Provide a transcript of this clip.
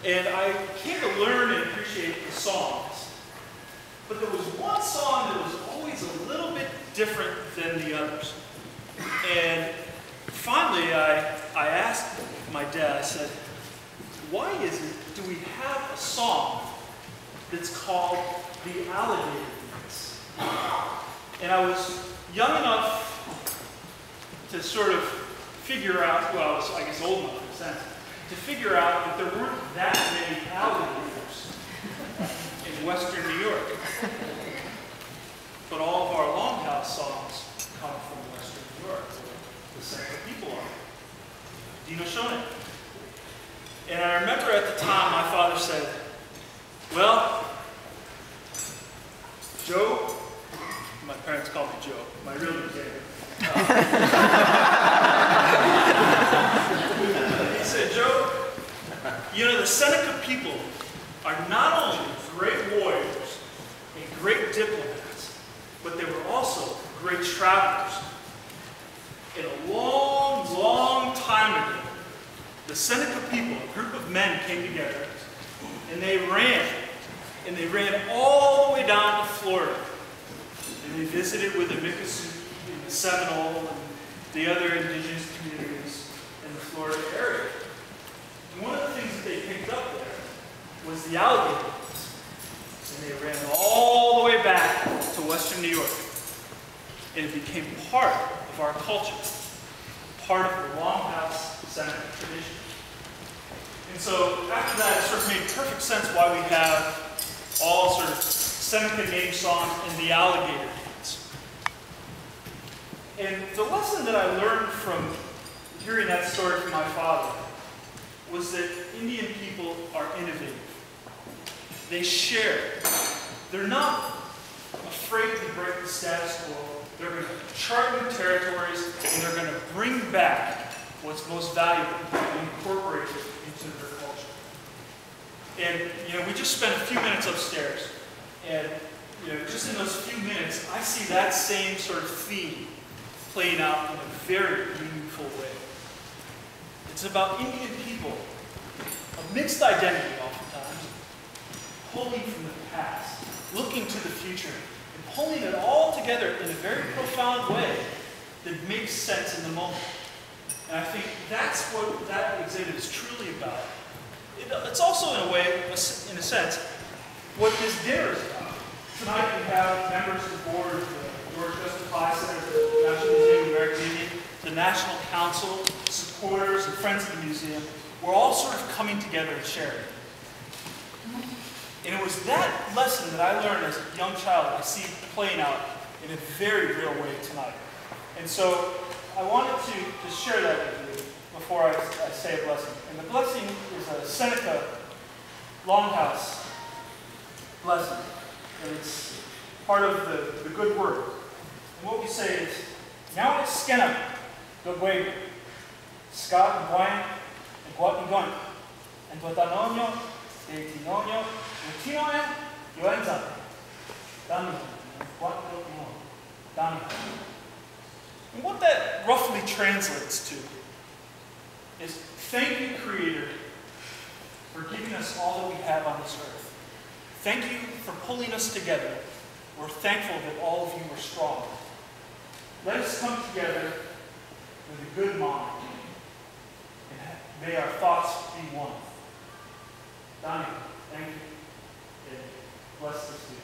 And I came to learn and appreciate the songs. But there was one song that was always a little bit different than the others. And finally, I asked my dad, I said, why is it, do we have a song that's called The Alligator Dance? And I was young enough to sort of figure out, well, I was, I guess, old enough in a sense, to figure out that there weren't that many alligators in Western New York. But all of our Longhouse songs come from Western New York, where the Seneca people are. Dino Shonen. And I remember at the time my father said, well, Joe, my parents called me Joe, my real name is David. He said, Joe, you know, the Seneca people are not only great warriors and great diplomats, but they were also great travelers. And a long, long time ago, the Seneca people, a group of men, came together and they ran. And they ran all the way down to Florida. And they visited with the Miccosukee and the Seminole and the other indigenous communities in the Florida area. And one of the things that they picked up there was the alligator dance. And they ran all the way back to Western New York. And it became part of our culture, part of the Longhouse Seneca tradition. And so after that, it sort of made perfect sense why we have all sort of Seneca named songs and the alligator dance. And the lesson that I learned from hearing that story from my father was that Indian people are innovative. They share. They're not afraid to break the status quo. They're going to chart new territories, and they're going to bring back what's most valuable and incorporate it into their culture. And, you know, we just spent a few minutes upstairs. And, you know, just in those few minutes, I see that same sort of theme playing out in a very meaningful way. It's about Indian people, a mixed identity oftentimes, pulling from the past, looking to the future, and pulling it all together in a very profound way that makes sense in the moment. And I think that's what that exhibit is truly about. It's also, in a way, in a sense, what this dinner is about. Tonight we have members of the board of the George Justice Pye Center, the National Museum of American Indian, the National Council, supporters, and friends of the museum. We're all sort of coming together and sharing. And it was that lesson that I learned as a young child I see playing out in a very real way tonight. And so I wanted to share that with you before I say a blessing. And the blessing is a Seneca Longhouse blessing. And it's part of the good word. And what we say is, Now it's skena, the way, ska, guain, and guatingon, and tuatanonio, de tinonio, utinoe, yoenza, dami, and guatingon, dami. And what that roughly translates to is, thank you, Creator, for giving us all that we have on this earth. Thank you for pulling us together. We're thankful that all of you are strong. Let us come together with a good mind, and may our thoughts be one. Donnie, thank you, and bless this week.